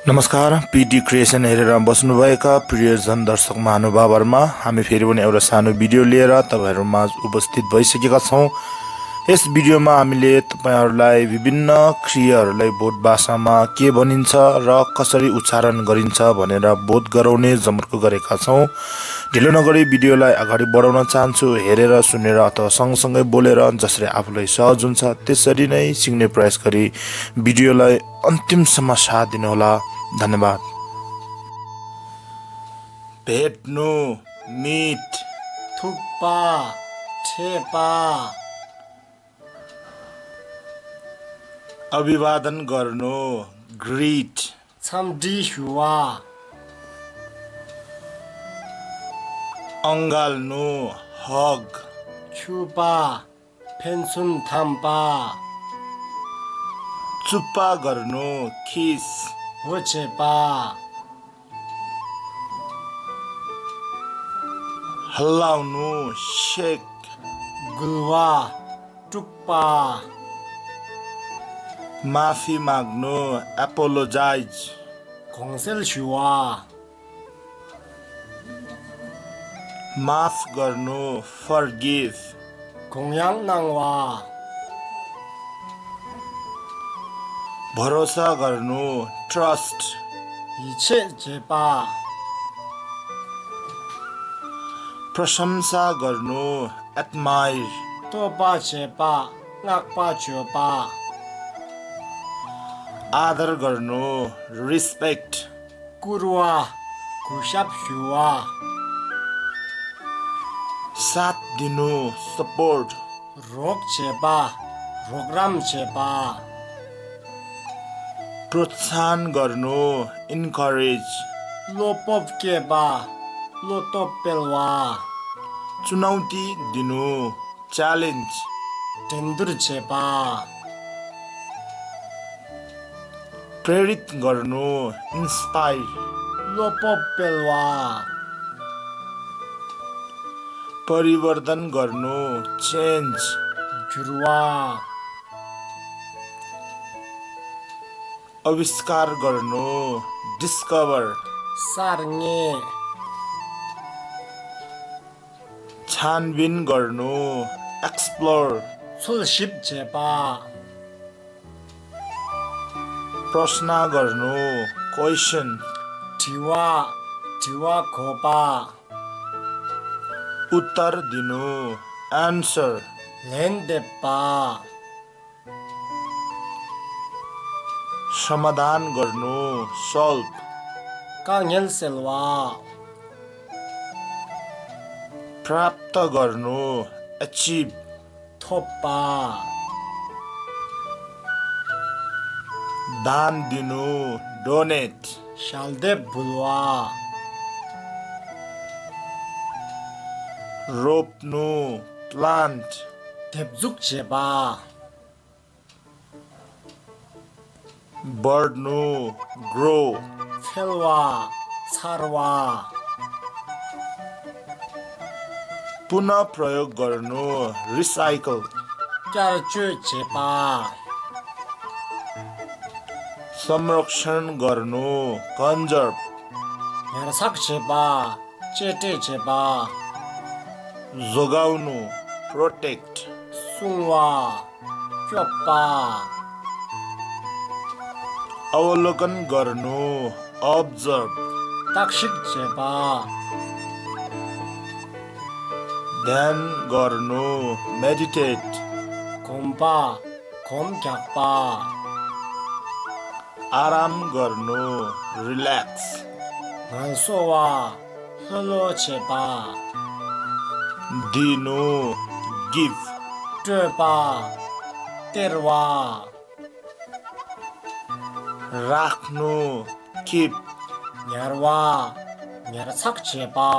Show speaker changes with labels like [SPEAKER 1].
[SPEAKER 1] नमस्कार PD creation हेरेर बस्नुभएका प्रियजन दर्शक महानुभावहरुमा हामी फेरि पनि एउटा सानो भिडियो लिएर तपाईहरुमा उपस्थित भइसकेका छौं। यस भिडियोमा हामीले तपाईहरुलाई विभिन्न क्रियाहरुलाई बोध भाषामा के भनिन्छ र कसरी उच्चारण गरिन्छ भनेर बोध गराउने जमर्को गरेका छौं। ढिलो नगरी भिडियोलाई अगाडि बढाउन चाहन्छु। हेरेर सुनेर अथवा सँगसँगै बोलेर जसरी आफूलाई सहज हुन्छ त्यसरी नै सिक्ने प्रयास गरी भिडियोलाई अन्तिमसम्म साथ दिनुहोला। धन्यवाद। भेट्नु मीट
[SPEAKER 2] थुक्पा ठेपा
[SPEAKER 1] अभिवादन गर्नु ग्रीट
[SPEAKER 2] छम्डी हुआ
[SPEAKER 1] अङ्गाल्नु हग
[SPEAKER 2] छुपा फेन्सुन थाम्पा
[SPEAKER 1] चुप्पा गर्नु खिस
[SPEAKER 2] होचेपा
[SPEAKER 1] हल्लाउनु शेक
[SPEAKER 2] गुल्वा टुक्पा
[SPEAKER 1] माफी माग्नु एपोलोजाइज
[SPEAKER 2] घोंसेल छुवा
[SPEAKER 1] माफ गर्नु फर्गिव
[SPEAKER 2] घोंयाङ नाङवा
[SPEAKER 1] भरोसा गर्नु ट्रस्ट
[SPEAKER 2] हिछे चेपा
[SPEAKER 1] प्रशंसा गर्नु एडमायर
[SPEAKER 2] तोपा चेपा ngakpa चोपा
[SPEAKER 1] आदर गर्नु रिस्पेक्ट
[SPEAKER 2] कुरुवा खुशाप हुआ
[SPEAKER 1] साथ दिनु सपोर्ट
[SPEAKER 2] रोक चेपा रोग्राम चेपा
[SPEAKER 1] प्रोत्साहन गर्नु इन्करेज
[SPEAKER 2] लोपोप केपा लोटोप पेलवा
[SPEAKER 1] चुनौती दिनु च्यालेन्ज
[SPEAKER 2] टेन्दुर चेपा
[SPEAKER 1] प्रेरित गर्नु इन्स्पायर
[SPEAKER 2] लोपोप पेलवा
[SPEAKER 1] परिवर्तन गर्नु चेन्ज
[SPEAKER 2] जुरुवा
[SPEAKER 1] आविष्कार गर्नु डिस्कभर
[SPEAKER 2] सार्ङे
[SPEAKER 1] छानबिन गर्नु एक्सप्लोर
[SPEAKER 2] छुलसिप चेपा
[SPEAKER 1] प्रश्न गर्नु क्वेशन
[SPEAKER 2] ढिवा ढिवा खोपा
[SPEAKER 1] उत्तर दिनु आन्सर
[SPEAKER 2] लेन्डेपा
[SPEAKER 1] समाधान गर्नु सल्भ
[SPEAKER 2] काङ्गेल सेलवा
[SPEAKER 1] प्राप्त गर्नु अचिभ
[SPEAKER 2] थोप्पा
[SPEAKER 1] दान दिनु डोनेट
[SPEAKER 2] शालदेव भुलवा
[SPEAKER 1] रोप्नु प्लान्ट
[SPEAKER 2] धेप्जुक चेपा
[SPEAKER 1] बढ्नु ग्रो
[SPEAKER 2] फेलवा छारवा
[SPEAKER 1] पुनः प्रयोग गर्नु रिसाइकल
[SPEAKER 2] क्यारचु चेपा
[SPEAKER 1] संरक्षण गर्नु कन्जर्भ
[SPEAKER 2] हेरसक चेपा चेटे चेपा
[SPEAKER 1] जोगाउनु प्रोटेक्ट
[SPEAKER 2] सुङवा चोप्पा
[SPEAKER 1] अवलोकन गर्नु अब्जर्भ
[SPEAKER 2] ताक्षिक चेपा
[SPEAKER 1] ध्यान गर्नु मेडिटेट
[SPEAKER 2] घोम्पा घोम क्याप्पा
[SPEAKER 1] आराम गर्नु रिल्याक्स
[SPEAKER 2] घन्सोवा हलो चेपा
[SPEAKER 1] दिनु गिभ
[SPEAKER 2] टोपा तेरवा
[SPEAKER 1] राख्नु किप
[SPEAKER 2] न्यारवा न्यारसक चेपा